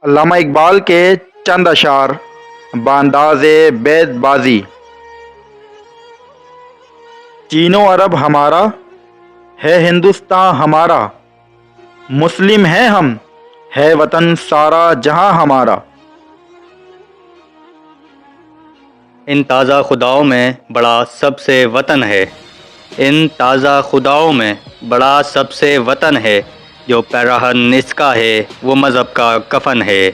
علامہ اقبال کے چند اشعار بانداز بیت بازی۔ چین و عرب ہمارا ہے، ہندوستان ہمارا، مسلم ہیں ہم، ہے وطن سارا جہاں ہمارا۔ ان تازہ خداؤں میں بڑا سب سے وطن ہے، ان تازہ خداؤں میں بڑا سب سے وطن ہے، جو پیراہن اس کا ہے وہ مذہب کا کفن ہے۔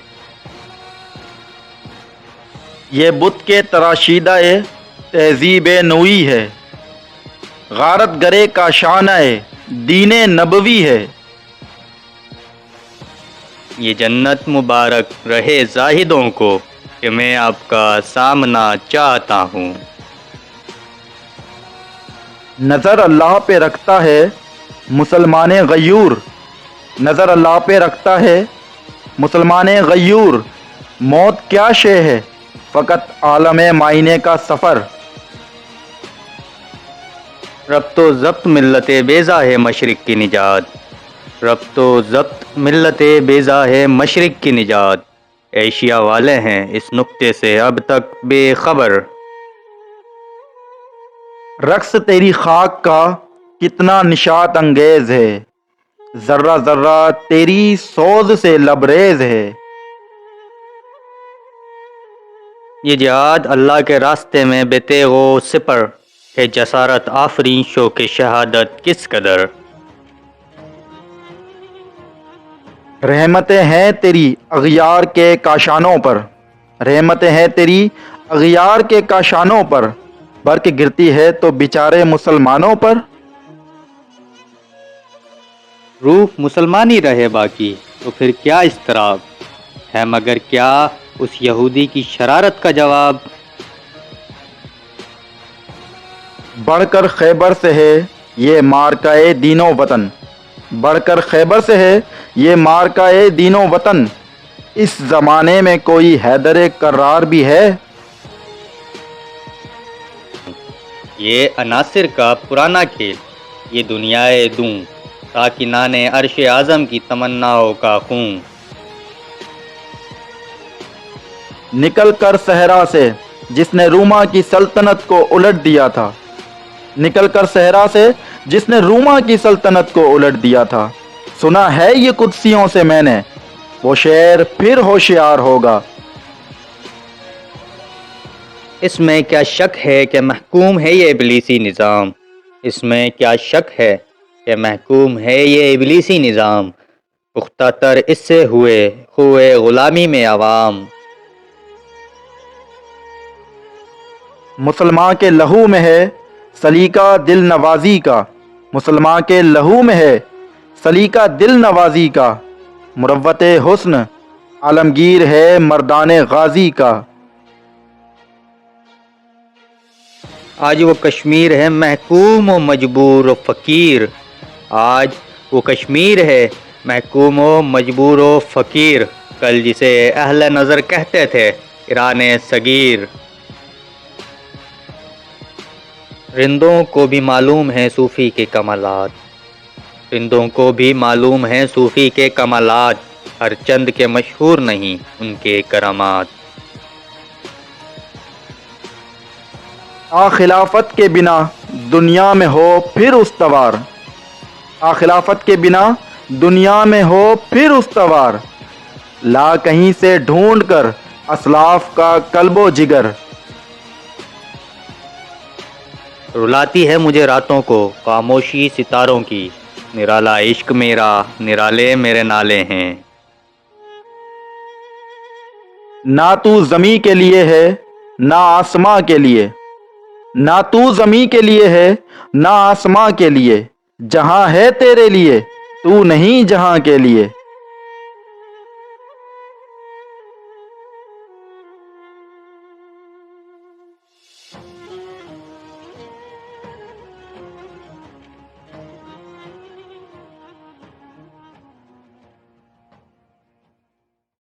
یہ بت کے تراشیدہ تہذیب نوئی ہے، غارت گرے کا شانہ دین نبوی ہے۔ یہ جنت مبارک رہے زاہدوں کو، کہ میں آپ کا سامنا چاہتا ہوں۔ نظر اللہ پہ رکھتا ہے مسلمان غیور، نظر اللہ پہ رکھتا ہے مسلمان غیور، موت کیا شے ہے فقط عالم معائنے کا سفر۔ ربط و ضبط ملت بیضا ہے مشرق کی نجات، ربط و ضبط ملت بیضا ہے مشرق کی نجات، ایشیا والے ہیں اس نکتے سے اب تک بے خبر۔ رقص تیری خاک کا کتنا نشاط انگیز ہے، ذرہ ذرہ تیری سوز سے لبریز ہے۔ یہ جہاد اللہ کے راستے میں بے تیغ و سپر ہے، جسارت آفرین شوق شہادت کس قدر۔ رحمتیں ہیں تیری اغیار کے کاشانوں پر، رحمتیں ہیں تیری اغیار کے کاشانوں پر، برق گرتی ہے تو بیچارے مسلمانوں پر۔ روح مسلمانی رہے باقی تو پھر کیا اضطراب ہے، مگر کیا اس یہودی کی شرارت کا جواب۔ بڑھ کر خیبر سے ہے یہ مارکہ دین و وطن، بڑھ کر خیبر سے ہے یہ مارکہ دین و وطن، اس زمانے میں کوئی حیدر کرار بھی ہے۔ یہ عناصر کا پرانا کھیل، یہ دنیائے دوں ساکنان عرش اعظم کی تمناؤں کا خون۔ نکل کر صحرا سے جس نے روما کی سلطنت کو الٹ دیا تھا، نکل کر صحرا سے جس نے روما کی سلطنت کو الٹ دیا تھا، سنا ہے یہ قدسیوں سے میں نے، وہ شعر پھر ہوشیار ہوگا۔ اس میں کیا شک ہے کہ محکوم ہے یہ ابلیسی نظام، اس میں کیا شک ہے کہ محکوم ہے یہ ابلیسی نظام، پختہ تر اس سے ہوئے غلامی میں عوام۔ مسلمان کے لہو میں ہے سلیقہ دل نوازی کا، مسلمان کے لہو میں ہے سلیقہ دل نوازی کا، مروت حسن عالمگیر ہے مردان غازی کا۔ آج وہ کشمیر ہے محکوم و مجبور و فقیر، آج وہ کشمیر ہے محکوم و مجبور و فقیر، کل جسے اہل نظر کہتے تھے ایران صغیر۔ رندوں کو بھی معلوم ہیں صوفی کے کمالات، رندوں کو بھی معلوم ہیں صوفی کے کمالات، ہر چند کے مشہور نہیں ان کے کرامات۔ خلافت کے بنا دنیا میں ہو پھر استوار، خلافت کے بنا دنیا میں ہو پھر استوار، لا کہیں سے ڈھونڈ کر اسلاف کا قلب و جگر۔ رلاتی ہے مجھے راتوں کو خاموشی ستاروں کی، نرالا عشق میرا نرالے میرے نالے ہیں۔ نہ تو زمیں کے لیے ہے نہ آسماں کے لیے، نہ تو زمیں کے لیے ہے نہ آسماں کے لیے، جہاں ہے تیرے لیے تو نہیں جہاں کے لیے۔